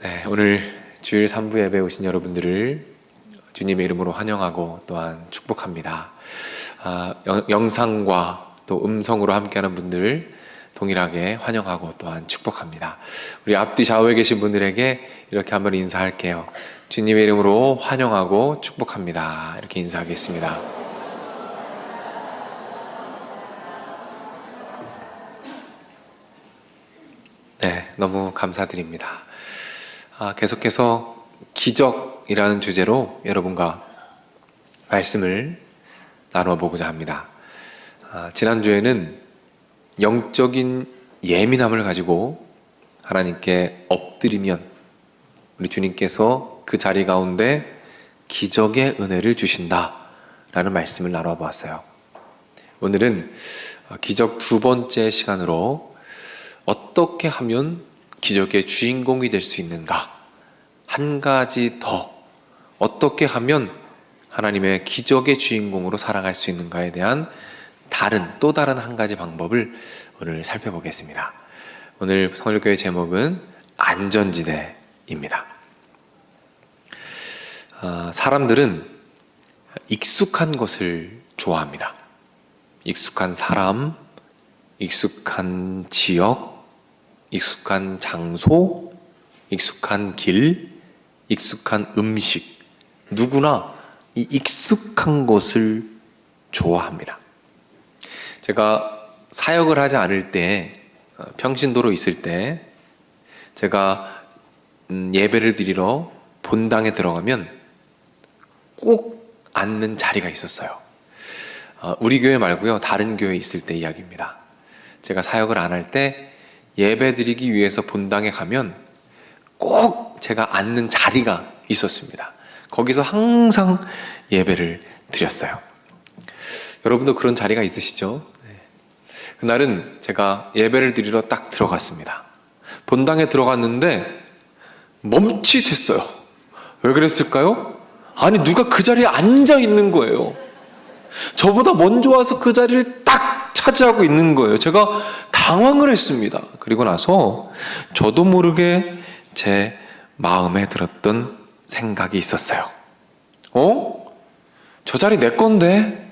네, 오늘 주일 3부 예배 오신 여러분들을 주님의 이름으로 환영하고 또한 축복합니다. 영상과 또 음성으로 함께하는 분들 동일하게 환영하고 또한 축복합니다. 우리 앞뒤 좌우에 계신 분들에게 이렇게 한번 인사할게요. 주님의 이름으로 환영하고 축복합니다. 이렇게 인사하겠습니다. 네, 너무 감사드립니다. 계속해서 기적이라는 주제로 여러분과 말씀을 나누어 보고자 합니다. 지난주에는 영적인 예민함을 가지고 하나님께 엎드리면 우리 주님께서 그 자리 가운데 기적의 은혜를 주신다라는 말씀을 나누어 보았어요. 오늘은 기적 두 번째 시간으로 어떻게 하면 기적의 주인공이 될 수 있는가? 한 가지 더 어떻게 하면 하나님의 기적의 주인공으로 살아갈 수 있는가에 대한 또 다른 한 가지 방법을 오늘 살펴보겠습니다. 오늘 성일교회 제목은 안전지대입니다. 사람들은 익숙한 것을 좋아합니다. 익숙한 사람, 익숙한 지역, 익숙한 장소, 익숙한 길, 익숙한 음식, 누구나 이 익숙한 것을 좋아합니다. 제가 사역을 하지 않을 때, 평신도로 있을 때 제가 예배를 드리러 본당에 들어가면 꼭 앉는 자리가 있었어요. 우리 교회 말고요, 다른 교회에 있을 때 이야기입니다. 제가 사역을 안 할 때 예배 드리기 위해서 본당에 가면 꼭 제가 앉는 자리가 있었습니다. 거기서 항상 예배를 드렸어요. 여러분도 그런 자리가 있으시죠? 그날은 제가 예배를 드리러 딱 들어갔습니다. 본당에 들어갔는데 멈칫했어요. 왜 그랬을까요? 아니, 누가 그 자리에 앉아 있는 거예요. 저보다 먼저 와서 그 자리를 딱 차지하고 있는 거예요. 제가 당황을 했습니다. 그리고 나서 저도 모르게 제 마음에 들었던 생각이 있었어요. 저 자리 내 건데?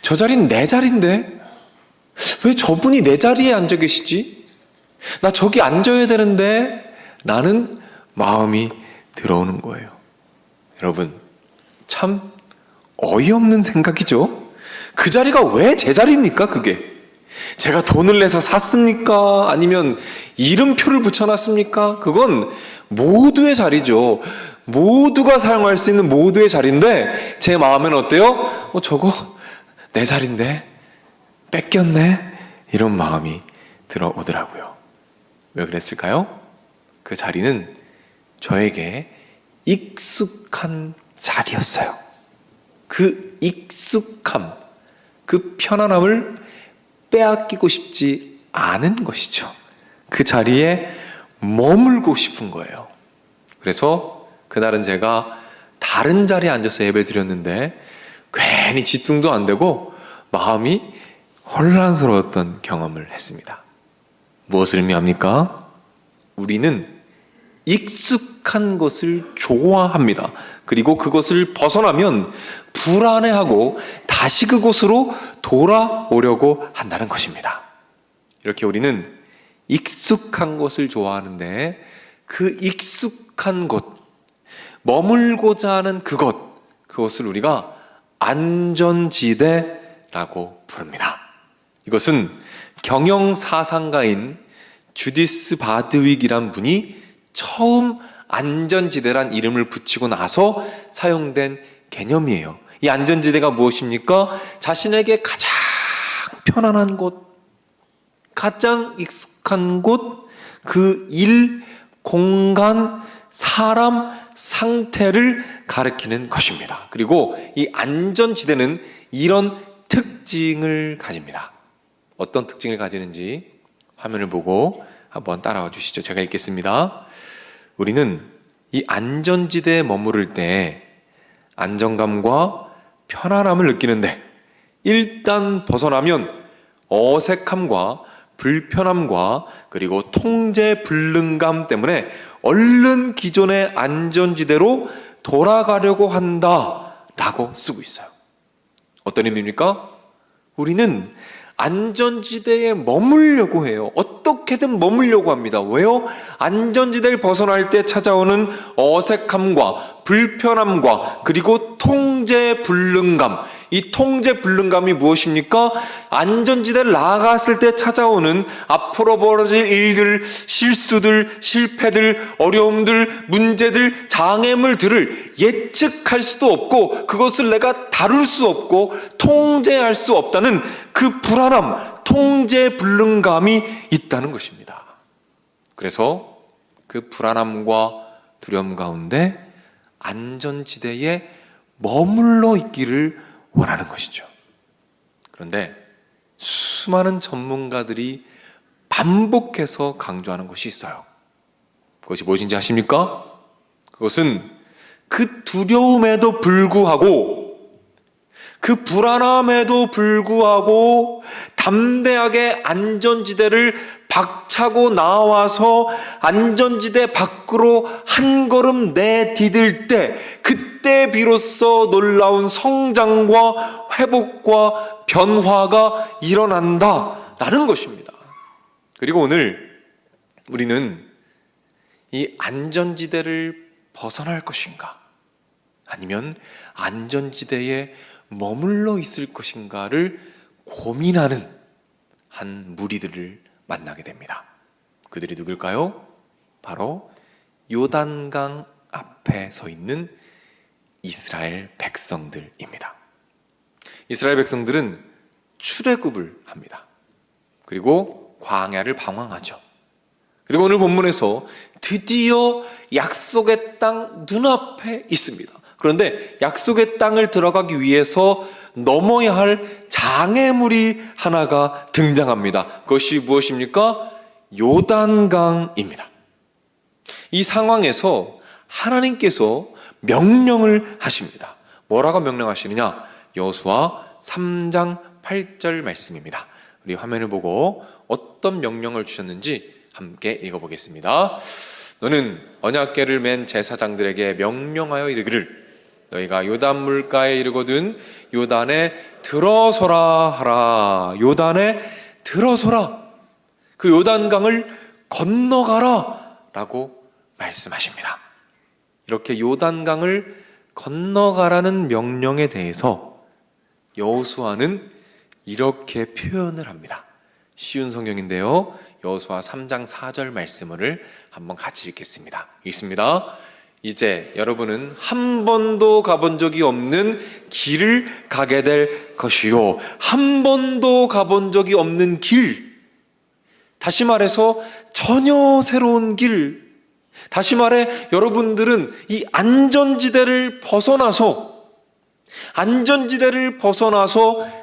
저 자리는 내 자리인데? 왜 저분이 내 자리에 앉아 계시지? 나 저기 앉아야 되는데? 라는 마음이 들어오는 거예요. 여러분, 참 어이없는 생각이죠? 그 자리가 왜 제 자리입니까, 그게? 제가 돈을 내서 샀습니까? 아니면 이름표를 붙여놨습니까? 그건 모두의 자리죠. 모두가 사용할 수 있는 모두의 자리인데 제 마음에는 어때요? 저거 내 자리인데? 뺏겼네? 이런 마음이 들어오더라고요. 왜 그랬을까요? 그 자리는 저에게 익숙한 자리였어요. 그 익숙함, 그 편안함을 빼앗기고 싶지 않은 것이죠. 그 자리에 머물고 싶은 거예요. 그래서 그날은 제가 다른 자리에 앉아서 예배를 드렸는데 괜히 집중도 안 되고 마음이 혼란스러웠던 경험을 했습니다. 무엇을 의미합니까? 우리는 익숙한 것을 좋아합니다. 그리고 그것을 벗어나면 불안해하고 다시 그곳으로 돌아오려고 한다는 것입니다. 이렇게 우리는 익숙한 것을 좋아하는데 그 익숙한 곳, 머물고자 하는 그것을 우리가 안전지대라고 부릅니다. 이것은 경영사상가인 주디스 바드윅이란 분이 처음 안전지대란 이름을 붙이고 나서 사용된 개념이에요. 이 안전지대가 무엇입니까? 자신에게 가장 편안한 곳, 가장 익숙한 곳, 그 일, 공간, 사람, 상태를 가리키는 것입니다. 그리고 이 안전지대는 이런 특징을 가집니다. 어떤 특징을 가지는지 화면을 보고 한번 따라와 주시죠. 제가 읽겠습니다. 우리는 이 안전지대에 머무를 때 안정감과 편안함을 느끼는데 일단 벗어나면 어색함과 불편함과 그리고 통제 불능감 때문에 얼른 기존의 안전지대로 돌아가려고 한다라고 쓰고 있어요. 어떤 의미입니까? 우리는 안전지대에 머물려고 해요. 어떻게든 머물려고 합니다. 왜요? 안전지대를 벗어날 때 찾아오는 어색함과 불편함과 그리고 통제 불능감. 이 통제 불능감이 무엇입니까? 안전지대를 나아갔을 때 찾아오는 앞으로 벌어질 일들, 실수들, 실패들, 어려움들, 문제들, 장애물들을 예측할 수도 없고 그것을 내가 다룰 수 없고 통제할 수 없다는 그 불안함, 통제 불능감이 있다는 것입니다. 그래서 그 불안함과 두려움 가운데 안전지대에 머물러 있기를 원하는 것이죠. 그런데 수많은 전문가들이 반복해서 강조하는 것이 있어요. 그것이 무엇인지 아십니까? 그것은 그 두려움에도 불구하고 그 불안함에도 불구하고 담대하게 안전지대를 박차고 나와서 안전지대 밖으로 한 걸음 내디딜 때 그때 비로소 놀라운 성장과 회복과 변화가 일어난다라는 것입니다. 그리고 오늘 우리는 이 안전지대를 벗어날 것인가 아니면 안전지대에 머물러 있을 것인가를 고민하는 한 무리들을 만나게 됩니다. 그들이 누굴까요? 바로 요단강 앞에 서 있는 이스라엘 백성들입니다. 이스라엘 백성들은 출애굽을 합니다. 그리고 광야를 방황하죠. 그리고 오늘 본문에서 드디어 약속의 땅 눈앞에 있습니다. 그런데 약속의 땅을 들어가기 위해서 넘어야 할 장애물이 하나가 등장합니다. 그것이 무엇입니까? 요단강입니다. 이 상황에서 하나님께서 명령을 하십니다. 뭐라고 명령하시느냐? 여호수아 3장 8절 말씀입니다. 우리 화면을 보고 어떤 명령을 주셨는지 함께 읽어보겠습니다. 너는 언약궤를 맨 제사장들에게 명령하여 이르기를 너희가 요단 물가에 이르거든 요단에 들어서라 하라. 요단에 들어서라. 그 요단강을 건너가라 라고 말씀하십니다. 이렇게 요단강을 건너가라는 명령에 대해서 여호수아는 이렇게 표현을 합니다. 쉬운 성경인데요. 여호수아 3장 4절 말씀을 한번 같이 읽겠습니다. 읽습니다. 이제 여러분은 한 번도 가본 적이 없는 길을 가게 될 것이요. 한 번도 가본 적이 없는 길. 다시 말해서 전혀 새로운 길. 다시 말해 여러분들은 이 안전지대를 벗어나서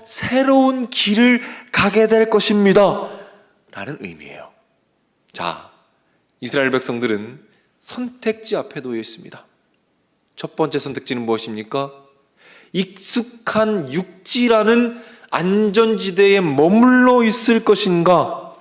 새로운 길을 가게 될 것입니다. 라는 의미예요. 자, 이스라엘 백성들은 선택지 앞에 놓여 있습니다. 첫 번째 선택지는 무엇입니까? 익숙한 육지라는 안전지대에 머물러 있을 것인가?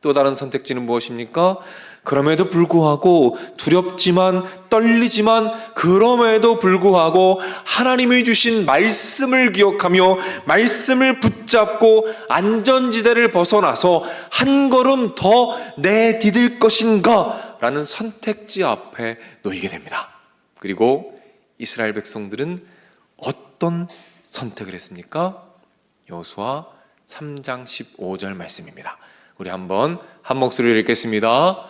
또 다른 선택지는 무엇입니까? 그럼에도 불구하고 두렵지만 떨리지만 그럼에도 불구하고 하나님이 주신 말씀을 기억하며 말씀을 붙잡고 안전지대를 벗어나서 한 걸음 더 내디딜 것인가? 라는 선택지 앞에 놓이게 됩니다. 그리고 이스라엘 백성들은 어떤 선택을 했습니까? 여호수아 3장 15절 말씀입니다. 우리 한번 한 목소리로 읽겠습니다.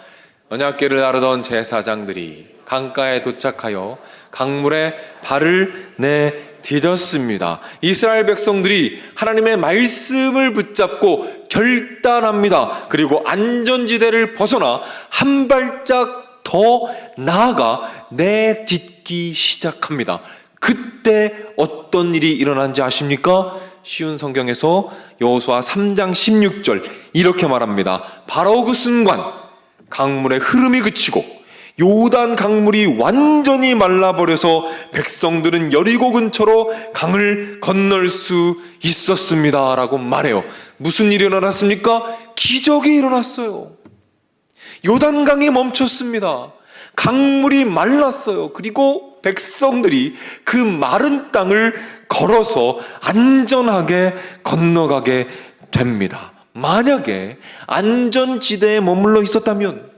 언약궤를 나르던 제사장들이 강가에 도착하여 강물에 발을 내디뎠습니다. 이스라엘 백성들이 하나님의 말씀을 붙잡고 결단합니다. 그리고 안전지대를 벗어나 한 발짝 더 나아가 내딛기 시작합니다. 그때 어떤 일이 일어난지 아십니까? 쉬운 성경에서 여호수아 3장 16절 이렇게 말합니다. 바로 그 순간 강물의 흐름이 그치고 요단 강물이 완전히 말라버려서 백성들은 여리고 근처로 강을 건널 수 있었습니다 라고 말해요. 무슨 일이 일어났습니까? 기적이 일어났어요. 요단강이 멈췄습니다. 강물이 말랐어요. 그리고 백성들이 그 마른 땅을 걸어서 안전하게 건너가게 됩니다. 만약에 안전지대에 머물러 있었다면,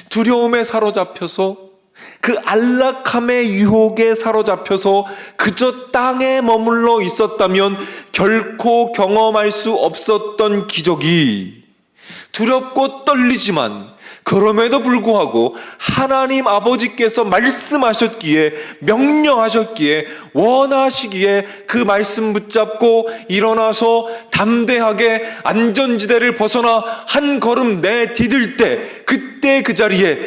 두려움에 사로잡혀서, 그 안락함의 유혹에 사로잡혀서 그저 땅에 머물러 있었다면 결코 경험할 수 없었던 기적이, 두렵고 떨리지만 그럼에도 불구하고 하나님 아버지께서 말씀하셨기에, 명령하셨기에, 원하시기에 그 말씀 붙잡고 일어나서 담대하게 안전지대를 벗어나 한 걸음 내디딜 때, 그때 그 자리에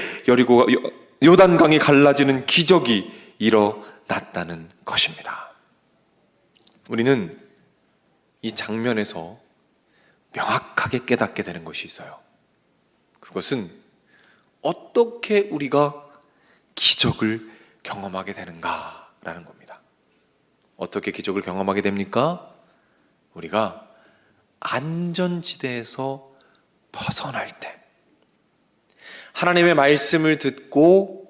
요단강이 갈라지는 기적이 일어났다는 것입니다. 우리는 이 장면에서 명확하게 깨닫게 되는 것이 있어요. 그것은 어떻게 우리가 기적을 경험하게 되는가라는 겁니다. 어떻게 기적을 경험하게 됩니까? 우리가 안전지대에서 벗어날 때, 하나님의 말씀을 듣고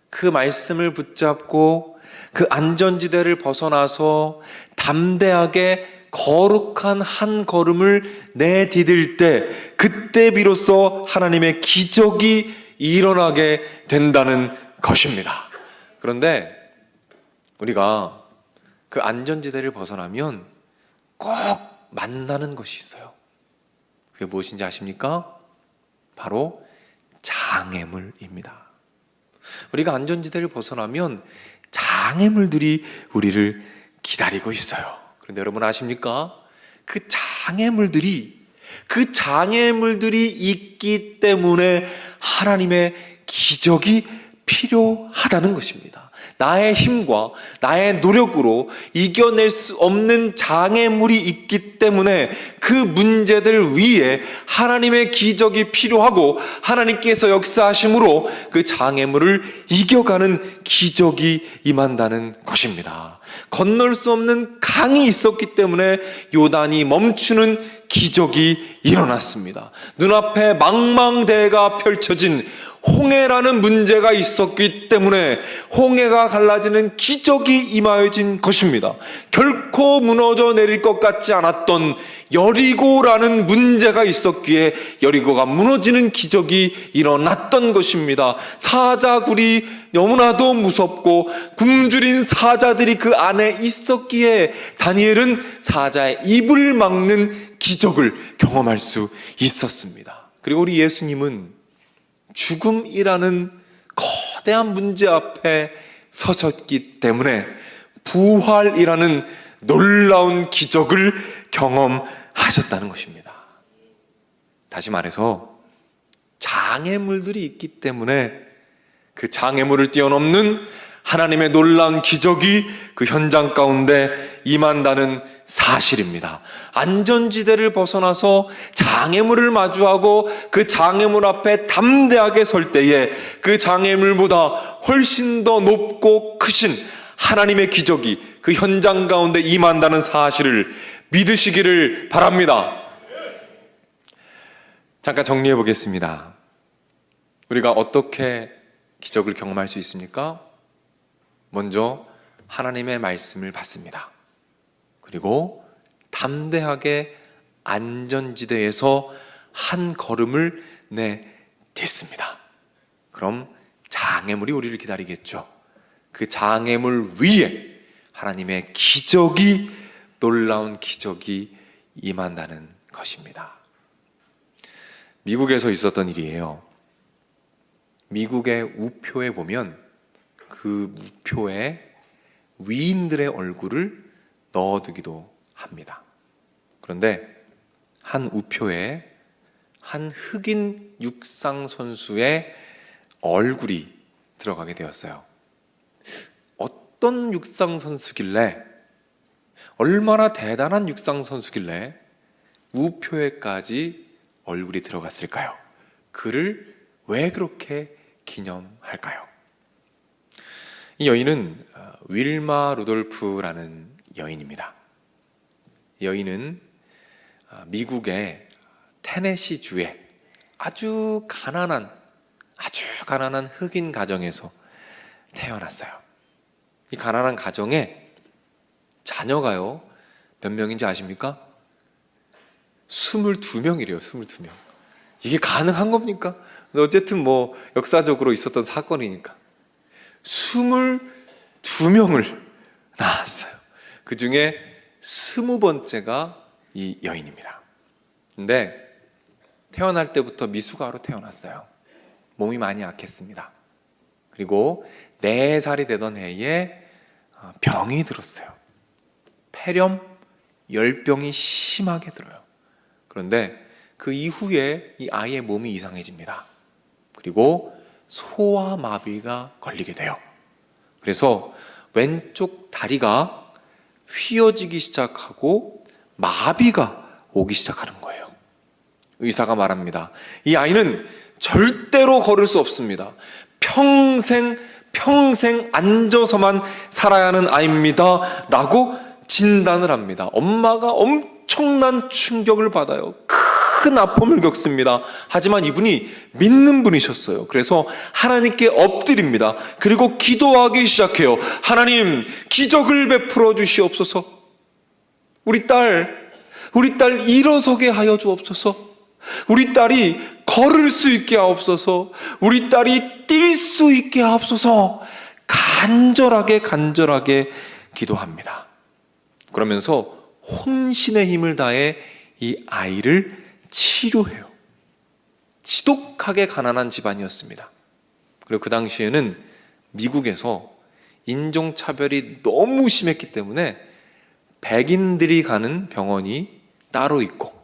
그 말씀을 붙잡고 그 안전지대를 벗어나서 담대하게 거룩한 한 걸음을 내디딜 때, 그때 비로소 하나님의 기적이 일어나게 된다는 것입니다. 그런데 우리가 그 안전지대를 벗어나면 꼭 만나는 것이 있어요. 그게 무엇인지 아십니까? 바로 장애물입니다. 우리가 안전지대를 벗어나면 장애물들이 우리를 기다리고 있어요. 그런데 여러분 아십니까? 그 장애물들이 있기 때문에 하나님의 기적이 필요하다는 것입니다. 나의 힘과 나의 노력으로 이겨낼 수 없는 장애물이 있기 때문에 그 문제들 위에 하나님의 기적이 필요하고, 하나님께서 역사하심으로 그 장애물을 이겨가는 기적이 임한다는 것입니다. 건널 수 없는 강이 있었기 때문에 요단이 멈추는 기적이 일어났습니다. 눈앞에 망망대해가 펼쳐진 홍해라는 문제가 있었기 때문에 홍해가 갈라지는 기적이 임하여진 것입니다. 결코 무너져 내릴 것 같지 않았던 여리고라는 문제가 있었기에 여리고가 무너지는 기적이 일어났던 것입니다. 사자굴이 너무나도 무섭고 굶주린 사자들이 그 안에 있었기에 다니엘은 사자의 입을 막는 기적을 경험할 수 있었습니다. 그리고 우리 예수님은 죽음이라는 거대한 문제 앞에 서셨기 때문에 부활이라는 놀라운 기적을 경험하셨다는 것입니다. 다시 말해서 장애물들이 있기 때문에 그 장애물을 뛰어넘는 하나님의 놀라운 기적이 그 현장 가운데 임한다는 사실입니다. 안전지대를 벗어나서 장애물을 마주하고 그 장애물 앞에 담대하게 설 때에 그 장애물보다 훨씬 더 높고 크신 하나님의 기적이 그 현장 가운데 임한다는 사실을 믿으시기를 바랍니다. 잠깐 정리해 보겠습니다. 우리가 어떻게 기적을 경험할 수 있습니까? 먼저 하나님의 말씀을 받습니다. 그리고 담대하게 안전지대에서 한 걸음을 내딛습니다. 그럼 장애물이 우리를 기다리겠죠. 그 장애물 위에 하나님의 기적이, 놀라운 기적이 임한다는 것입니다. 미국에서 있었던 일이에요. 미국의 우표에 보면 그 우표에 위인들의 얼굴을 넣어두기도 합니다. 그런데 한 우표에 한 흑인 육상 선수의 얼굴이 들어가게 되었어요. 어떤 육상 선수길래, 얼마나 대단한 육상 선수길래 우표에까지 얼굴이 들어갔을까요? 그를 왜 그렇게 기념할까요? 이 여인은 윌마 루돌프라는 여인입니다. 이 여인은 미국의 테네시주에 아주 가난한 흑인 가정에서 태어났어요. 이 가난한 가정에 자녀가요, 몇 명인지 아십니까? 22명이래요. 22명. 이게 가능한 겁니까? 어쨌든 뭐 역사적으로 있었던 사건이니까 22명을 낳았어요. 그 중에 20번째가 이 여인입니다. 근데 태어날 때부터 미숙아로 태어났어요. 몸이 많이 약했습니다. 그리고 4살이 되던 해에 병이 들었어요. 폐렴, 열병이 심하게 들어요. 그런데 그 이후에 이 아이의 몸이 이상해집니다. 그리고 소아마비가 걸리게 돼요. 그래서 왼쪽 다리가 휘어지기 시작하고 마비가 오기 시작하는 거예요. 의사가 말합니다. 이 아이는 절대로 걸을 수 없습니다. 평생 앉아서만 살아야 하는 아이입니다 라고 진단을 합니다. 엄마가 엄청난 충격을 받아요. 큰 아픔을 겪습니다. 하지만 이분이 믿는 분이셨어요. 그래서 하나님께 엎드립니다. 그리고 기도하기 시작해요. 하나님, 기적을 베풀어 주시옵소서. 우리 딸 일어서게 하여 주옵소서. 우리 딸이 걸을 수 있게 하옵소서. 우리 딸이 뛸 수 있게 하옵소서. 간절하게 기도합니다. 그러면서 혼신의 힘을 다해 이 아이를 치료해요. 지독하게 가난한 집안이었습니다. 그리고 그 당시에는 미국에서 인종차별이 너무 심했기 때문에 백인들이 가는 병원이 따로 있고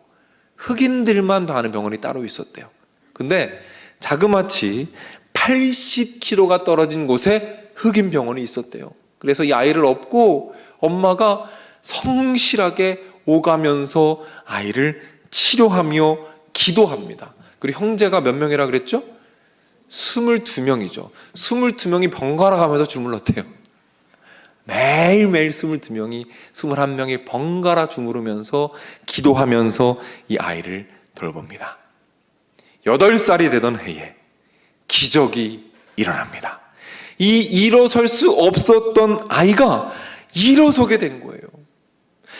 흑인들만 가는 병원이 따로 있었대요. 근데 자그마치 80km가 떨어진 곳에 흑인 병원이 있었대요. 그래서 이 아이를 업고 엄마가 성실하게 오가면서 아이를 치료하며 기도합니다. 그리고 형제가 몇 명이라 그랬죠? 22명이죠. 22명이 번갈아 가면서 주물렀대요. 매일매일 22명이 21명이 번갈아 주무르면서 기도하면서 이 아이를 돌봅니다. 8살이 되던 해에 기적이 일어납니다. 이 일어설 수 없었던 아이가 일어서게 된 거예요.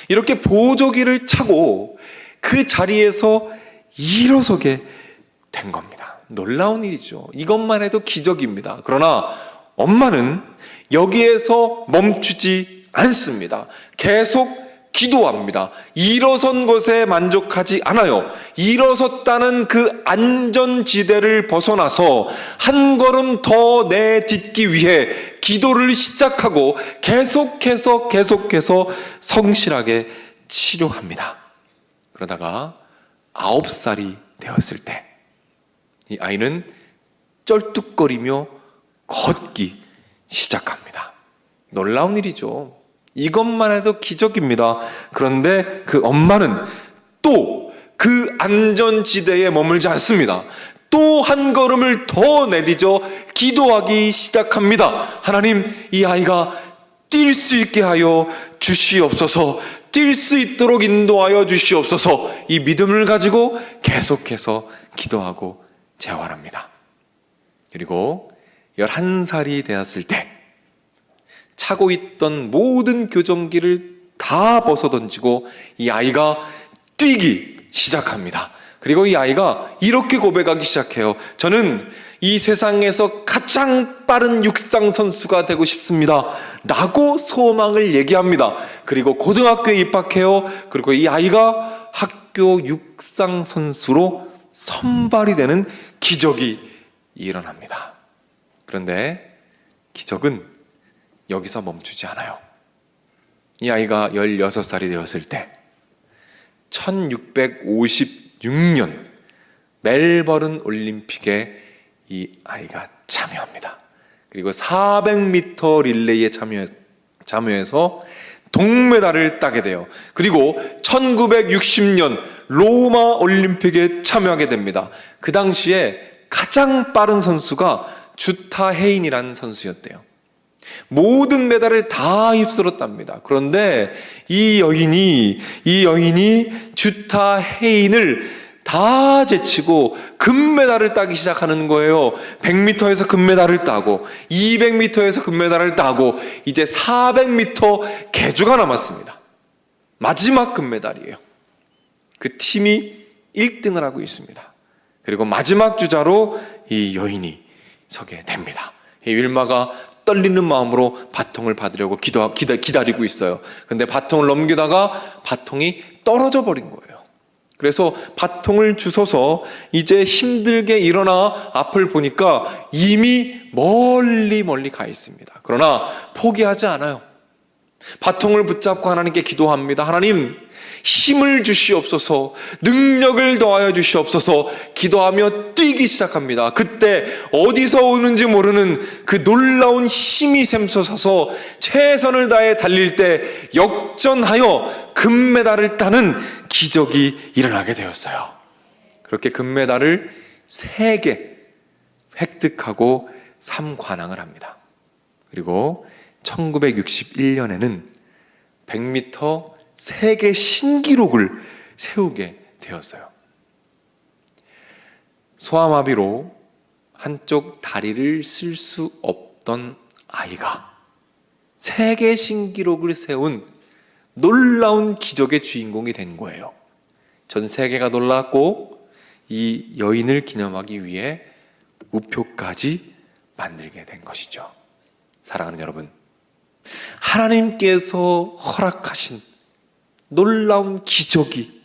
이렇게 보조기를 차고 그 자리에서 일어서게 된 겁니다. 놀라운 일이죠. 이것만 해도 기적입니다. 그러나 엄마는 여기에서 멈추지 않습니다. 계속 기도합니다. 일어선 것에 만족하지 않아요. 일어섰다는 그 안전지대를 벗어나서 한 걸음 더 내딛기 위해 기도를 시작하고 계속해서 성실하게 치료합니다. 그러다가 9살이 되었을 때 이 아이는 쩔뚝거리며 걷기 시작합니다. 놀라운 일이죠. 이것만 해도 기적입니다. 그런데 그 엄마는 또 그 안전지대에 머물지 않습니다. 또 한 걸음을 더 내딛어 기도하기 시작합니다. 하나님, 이 아이가 뛸 수 있게 하여 주시옵소서. 뛸 수 있도록 인도하여 주시옵소서. 이 믿음을 가지고 계속해서 기도하고 재활합니다. 그리고 11살이 되었을 때 차고 있던 모든 교정기를 다 벗어던지고 이 아이가 뛰기 시작합니다. 그리고 이 아이가 이렇게 고백하기 시작해요. 저는 이 세상에서 가장 빠른 육상 선수가 되고 싶습니다 라고 소망을 얘기합니다. 그리고 고등학교에 입학해요. 그리고 이 아이가 학교 육상 선수로 선발이 되는 기적이 일어납니다. 그런데 기적은 여기서 멈추지 않아요. 이 아이가 16살이 되었을 때 1656년 멜버른 올림픽에 이 아이가 참여합니다. 그리고 400m 릴레이에 참여해서 동메달을 따게 돼요. 그리고 1960년 로마 올림픽에 참여하게 됩니다. 그 당시에 가장 빠른 선수가 주타 헤인이라는 선수였대요. 모든 메달을 다 휩쓸었답니다. 그런데 이 여인이 주타 헤인을 다 제치고 금메달을 따기 시작하는 거예요. 100m에서 금메달을 따고 200m에서 금메달을 따고 이제 400m 계주가 남았습니다. 마지막 금메달이에요. 그 팀이 1등을 하고 있습니다. 그리고 마지막 주자로 이 여인이 서게 됩니다. 이 윌마가 떨리는 마음으로 바통을 받으려고 기다리고 있어요. 근데 바통을 넘기다가 바통이 떨어져 버린 거예요. 그래서 바통을 주워서 이제 힘들게 일어나 앞을 보니까 이미 멀리 가 있습니다. 그러나 포기하지 않아요. 바통을 붙잡고 하나님께 기도합니다. 하나님, 힘을 주시옵소서, 능력을 더하여 주시옵소서 기도하며 뛰기 시작합니다. 그때 어디서 오는지 모르는 그 놀라운 힘이 샘솟아서 최선을 다해 달릴 때 역전하여 금메달을 따는 기적이 일어나게 되었어요. 그렇게 금메달을 3개 획득하고 3관왕을 합니다. 그리고 1961년에는 100m 세계 신기록을 세우게 되었어요. 소아마비로 한쪽 다리를 쓸 수 없던 아이가 세계 신기록을 세운 놀라운 기적의 주인공이 된 거예요. 전 세계가 놀랐고 이 여인을 기념하기 위해 우표까지 만들게 된 것이죠. 사랑하는 여러분, 하나님께서 허락하신 놀라운 기적이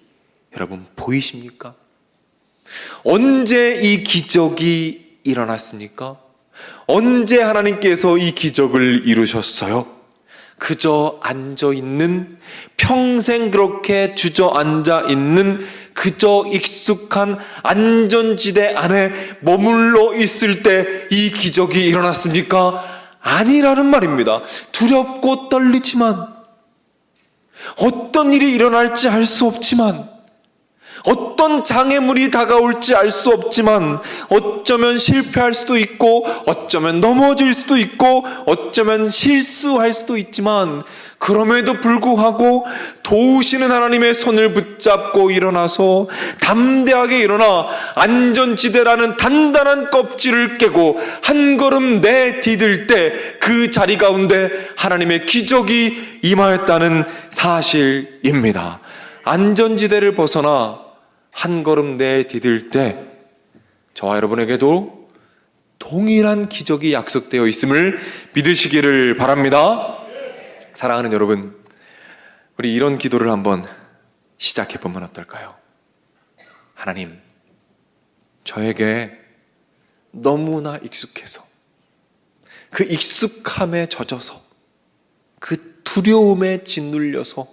여러분 보이십니까? 언제 이 기적이 일어났습니까? 언제 하나님께서 이 기적을 이루셨어요? 그저 앉아있는, 평생 그렇게 주저앉아 있는 그저 익숙한 안전지대 안에 머물러 있을 때 이 기적이 일어났습니까? 아니라는 말입니다. 두렵고 떨리지만, 어떤 일이 일어날지 알 수 없지만, 어떤 장애물이 다가올지 알 수 없지만, 어쩌면 실패할 수도 있고 어쩌면 넘어질 수도 있고 어쩌면 실수할 수도 있지만, 그럼에도 불구하고 도우시는 하나님의 손을 붙잡고 일어나서 담대하게 일어나 안전지대라는 단단한 껍질을 깨고 한 걸음 내디딜 때 그 자리 가운데 하나님의 기적이 임하였다는 사실입니다. 안전지대를 벗어나 한 걸음 내디딜 때 저와 여러분에게도 동일한 기적이 약속되어 있음을 믿으시기를 바랍니다. 사랑하는 여러분, 우리 이런 기도를 한번 시작해 보면 어떨까요? 하나님, 저에게 너무나 익숙해서 그 익숙함에 젖어서 그 두려움에 짓눌려서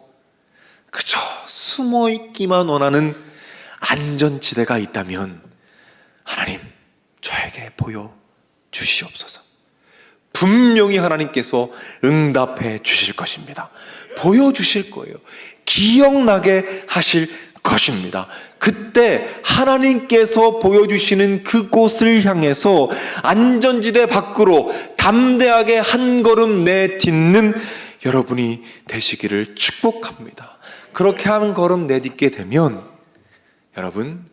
그저 숨어 있기만 원하는 안전지대가 있다면 하나님, 저에게 보여 주시옵소서. 분명히 하나님께서 응답해 주실 것입니다. 보여주실 거예요. 기억나게 하실 것입니다. 그때 하나님께서 보여주시는 그곳을 향해서 안전지대 밖으로 담대하게 한 걸음 내딛는 여러분이 되시기를 축복합니다. 그렇게 한 걸음 내딛게 되면 여러분,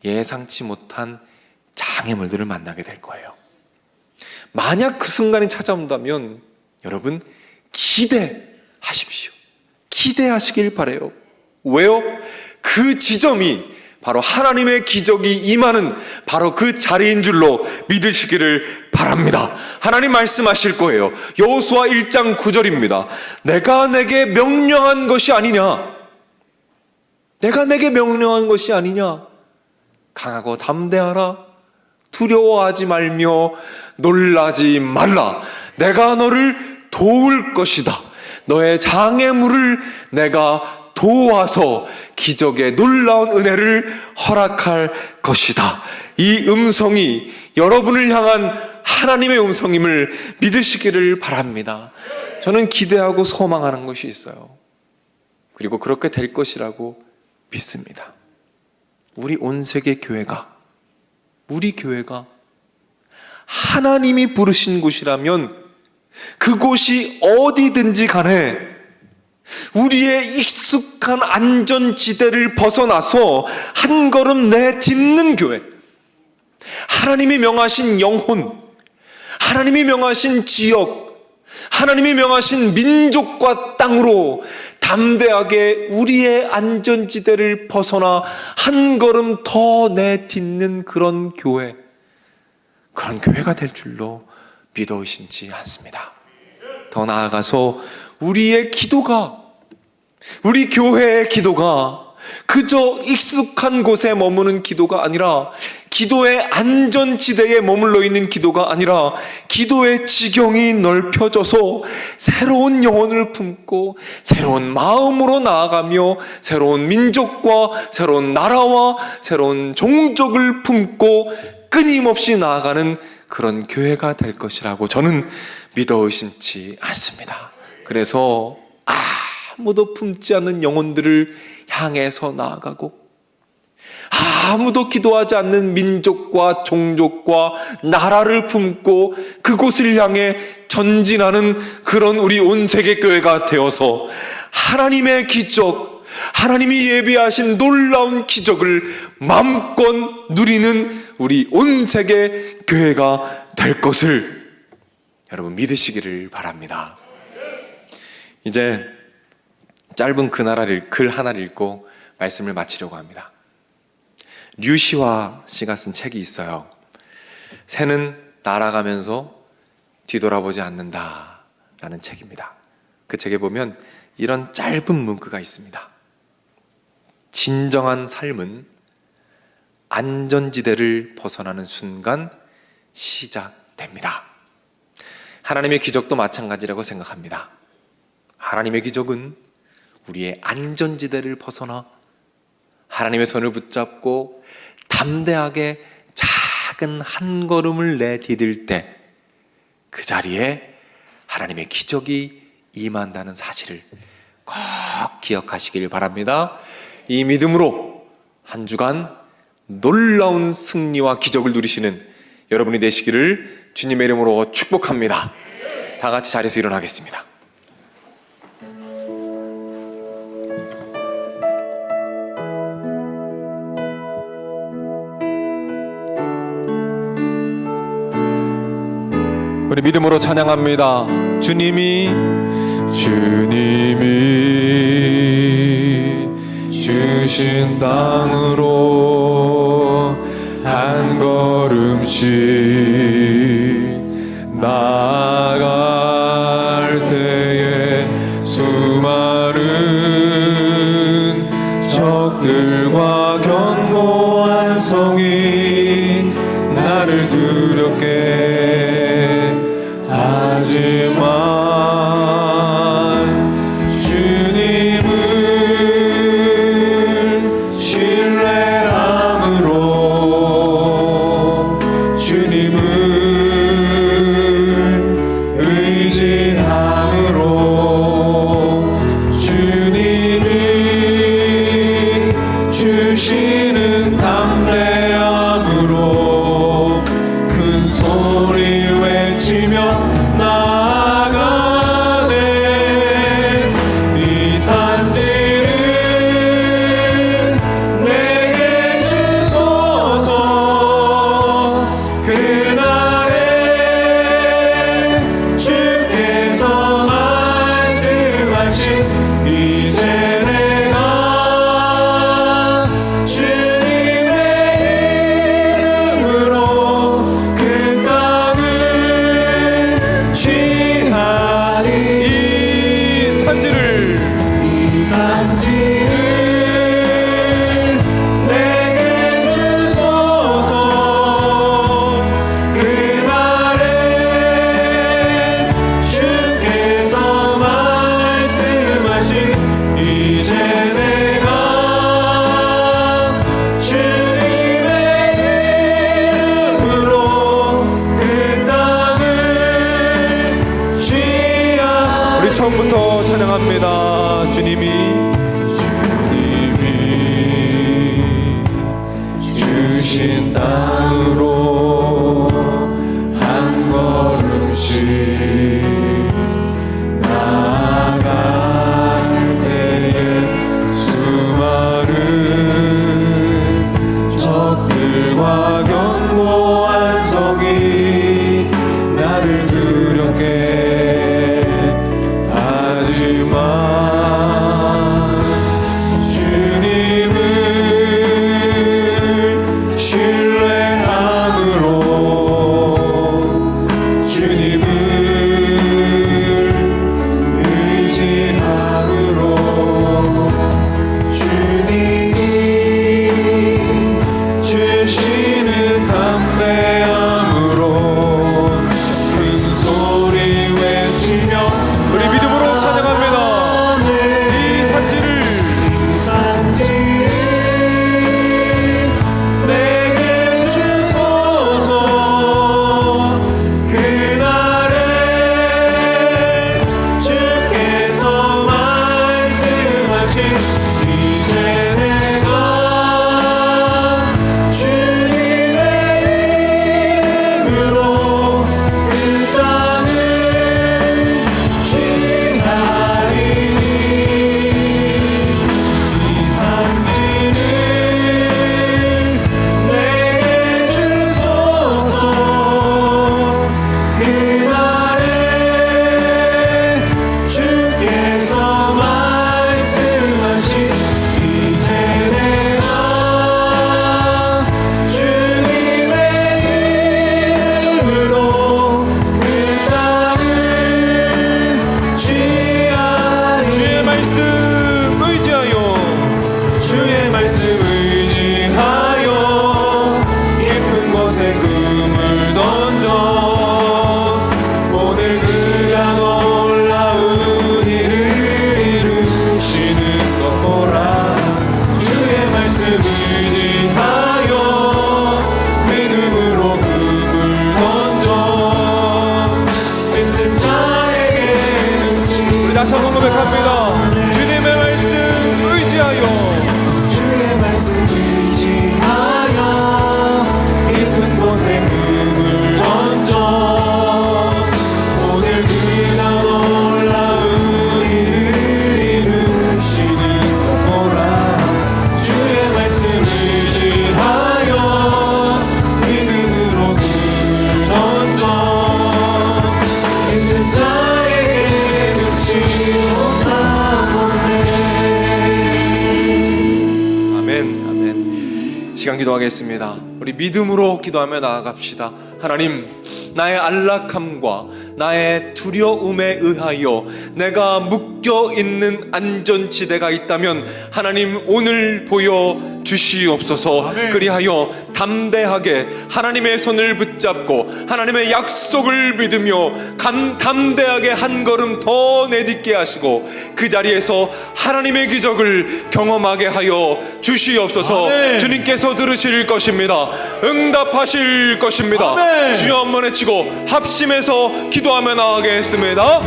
예상치 못한 장애물들을 만나게 될 거예요. 만약 그 순간이 찾아온다면 여러분 기대하십시오. 기대하시길 바라요. 왜요? 그 지점이 바로 하나님의 기적이 임하는 바로 그 자리인 줄로 믿으시기를 바랍니다. 하나님 말씀하실 거예요. 여호수아 1장 9절입니다. 내가 내게 명령한 것이 아니냐? 내가 내게 명령한 것이 아니냐? 강하고 담대하라. 두려워하지 말며 놀라지 말라. 내가 너를 도울 것이다. 너의 장애물을 내가 도와서 기적의 놀라운 은혜를 허락할 것이다. 이 음성이 여러분을 향한 하나님의 음성임을 믿으시기를 바랍니다. 저는 기대하고 소망하는 것이 있어요. 그리고 그렇게 될 것이라고 믿습니다. 우리 온 세계 교회가, 우리 교회가 하나님이 부르신 곳이라면 그곳이 어디든지 간에 우리의 익숙한 안전지대를 벗어나서 한 걸음 내딛는 교회, 하나님이 명하신 영혼, 하나님이 명하신 지역, 하나님이 명하신 민족과 땅으로 담대하게 우리의 안전지대를 벗어나 한 걸음 더 내딛는 그런 교회, 그런 교회가 될 줄로 믿어 의심치 않습니다. 더 나아가서 우리의 기도가, 우리 교회의 기도가 그저 익숙한 곳에 머무는 기도가 아니라, 기도의 안전지대에 머물러 있는 기도가 아니라, 기도의 지경이 넓혀져서 새로운 영혼을 품고 새로운 마음으로 나아가며 새로운 민족과 새로운 나라와 새로운 종족을 품고 끊임없이 나아가는 그런 교회가 될 것이라고 저는 믿어 의심치 않습니다. 그래서 아무도 품지 않는 영혼들을 향해서 나아가고, 아무도 기도하지 않는 민족과 종족과 나라를 품고 그곳을 향해 전진하는 그런 우리 온세계 교회가 되어서 하나님의 기적, 하나님이 예비하신 놀라운 기적을 마음껏 누리는 우리 온세계 교회가 될 것을 여러분 믿으시기를 바랍니다. 이제 짧은 글 하나를 읽고 말씀을 마치려고 합니다. 류시화 씨가 쓴 책이 있어요. 새는 날아가면서 뒤돌아보지 않는다 라는 책입니다. 그 책에 보면 이런 짧은 문구가 있습니다. 진정한 삶은 안전지대를 벗어나는 순간 시작됩니다. 하나님의 기적도 마찬가지라고 생각합니다. 하나님의 기적은 우리의 안전지대를 벗어나 하나님의 손을 붙잡고 담대하게 작은 한 걸음을 내디딜 때 그 자리에 하나님의 기적이 임한다는 사실을 꼭 기억하시길 바랍니다. 이 믿음으로 한 주간 놀라운 승리와 기적을 누리시는 여러분이 되시기를 주님의 이름으로 축복합니다. 다 같이 자리에서 일어나겠습니다. 우리 믿음으로 찬양합니다. 주님이 주신 땅으로 한 걸음씩 나아갈 때에 수많은 적들과 견고한 성이 나를 두렵게 하지만 주님을 신뢰함으로 주님을 의지함으로 주님이 주시는 담대함으로 큰 소리 외치며 나아가네. 이 산지를 내게 주소서. 그날에 주께서 말씀하신 이제 내가 주님의 이름으로 그 땅을 취하리. 이 산지를 내게 주소서. 그날에 주께서 말씀하신 이제 내가 주님의 이름으로 그 땅을 취하리. 우리 처음부터 찬양합니다. 주님이 주신 땅으로 한 걸음씩 나아갈 때 고백합니다. 주님의 말씀 의지하여, 주의 말씀 의지하여 깊은 곳에 눈을 던져 오늘 그가 놀라운 일을 이루시는 거라. 주의 말씀 의지하여 믿음으로 눈을 던져 있는 자에게 눈치 시간 기도하겠습니다. 우리 믿음으로 기도하며 나아갑시다. 하나님, 나의 안락함과 나의 두려움에 의하여 내가 묶여 있는 안전지대가 있다면 하나님 오늘 보여 주시옵소서. 아멘. 그리하여 담대하게 하나님의 손을 붙잡고 하나님의 약속을 믿으며 담대하게 한 걸음 더 내딛게 하시고 그 자리에서 하나님의 기적을 경험하게 하여 주시옵소서. 아멘. 주님께서 들으실 것입니다. 응답하실 것입니다. 아멘. 주여 한번 외치고 합심해서 기도하며 나가겠습니다.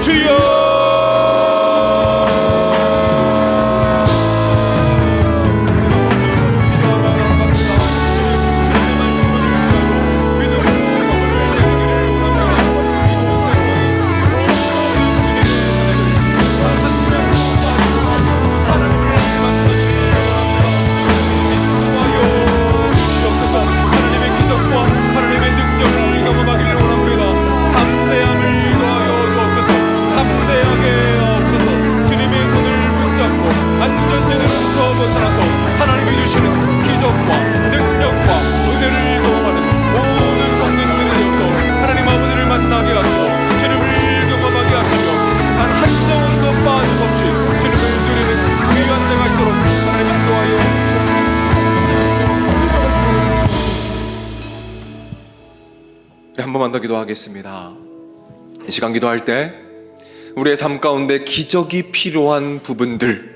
주여. 한 번만 더 기도하겠습니다. 이 시간 기도할 때 우리의 삶 가운데 기적이 필요한 부분들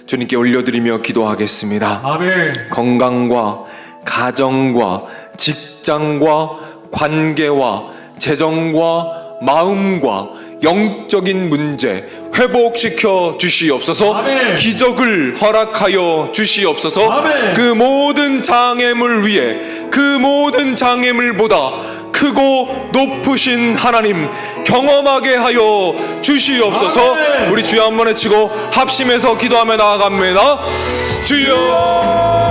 주님께 올려드리며 기도하겠습니다. 아멘. 건강과 가정과 직장과 관계와 재정과 마음과 영적인 문제 회복시켜 주시옵소서. 아멘. 기적을 허락하여 주시옵소서. 아멘. 그 모든 장애물 위에 그 모든 장애물보다 크고 높으신 하나님 경험하게 하여 주시옵소서. 아멘. 우리 주여 한번 외치고 합심해서 기도하며 나아갑니다. 주여.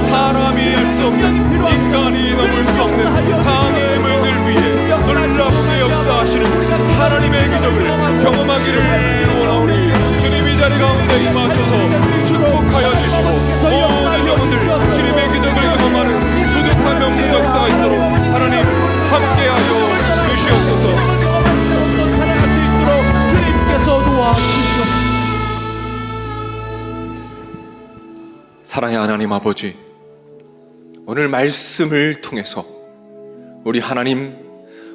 사람이 할 수 없는 인간이 넘을 수 없는 장애물들 위해 놀랍게 역사하시는 하나님의 기적을 경험하기를 원하오니 주님 이 자리 가운데 임하셔서 축복하여 주시고 모든 영혼들 주님의 기적을 경험하는 두둑한 명령 역사가 있도록 하나님 함께하여 주시옵소서. 주님께서 도와주시옵소서. 사랑의 하나님 아버지, 오늘 말씀을 통해서 우리 하나님,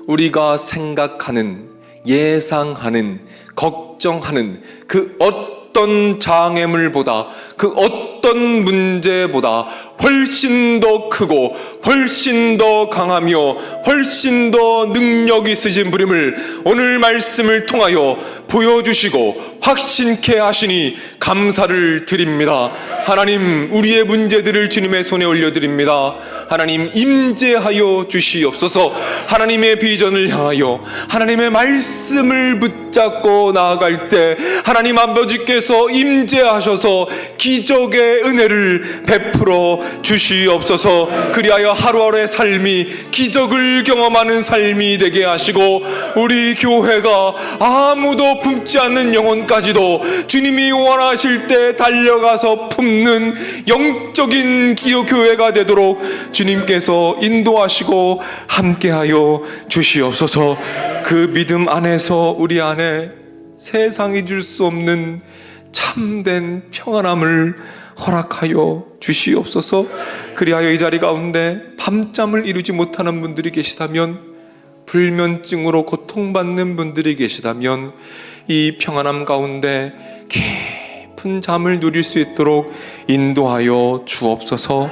우리가 생각하는, 예상하는, 걱정하는 그 어떤 장애물보다, 그 어떤 문제보다 훨씬 더 크고 훨씬 더 강하며 훨씬 더 능력 있으신 분임을 오늘 말씀을 통하여 보여주시고 확신케 하시니 감사를 드립니다. 하나님, 우리의 문제들을 주님의 손에 올려드립니다. 하나님, 임재하여 주시옵소서. 하나님의 비전을 향하여 하나님의 말씀을 붙잡고 나아갈 때 하나님 아버지께서 임재하셔서 기적의 은혜를 베풀어 주시옵소서. 그리하여 하루하루의 삶이 기적을 경험하는 삶이 되게 하시고 우리 교회가 아무도 품지 않는 영혼까지도 주님이 원하실 때 달려가서 품는 영적인 교회가 되도록 주님께서 인도하시고 함께하여 주시옵소서. 그 믿음 안에서 우리 안에 세상이 줄 수 없는 참된 평안함을 허락하여 주시옵소서. 그리하여 이 자리 가운데 밤잠을 이루지 못하는 분들이 계시다면 불면증으로 고통받는 분들이 계시다면 이 평안함 가운데 깊은 잠을 누릴 수 있도록 인도하여 주옵소서.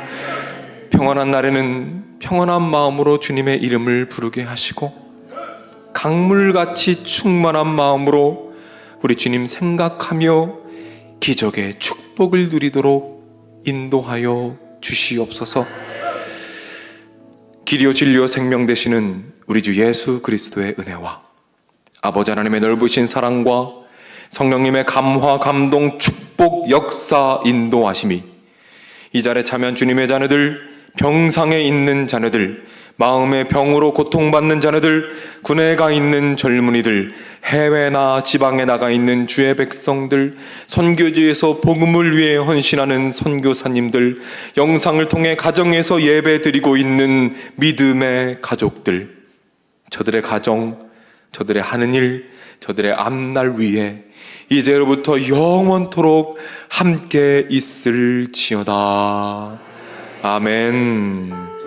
평안한 날에는 평안한 마음으로 주님의 이름을 부르게 하시고 강물같이 충만한 마음으로 우리 주님 생각하며 기적의 축복을 누리도록 인도하여 주시옵소서. 길이요 진리요 생명 되시는 우리 주 예수 그리스도의 은혜와 아버지 하나님의 넓으신 사랑과 성령님의 감화, 감동, 축복, 역사, 인도하심이 이 자리에 참여한 주님의 자녀들, 병상에 있는 자녀들, 마음의 병으로 고통받는 자녀들, 군에 가 있는 젊은이들, 해외나 지방에 나가 있는 주의 백성들, 선교지에서 복음을 위해 헌신하는 선교사님들, 영상을 통해 가정에서 예배드리고 있는 믿음의 가족들, 저들의 가정, 저들의 하는 일, 저들의 앞날 위에 이제로부터 영원토록 함께 있을지어다. 아멘.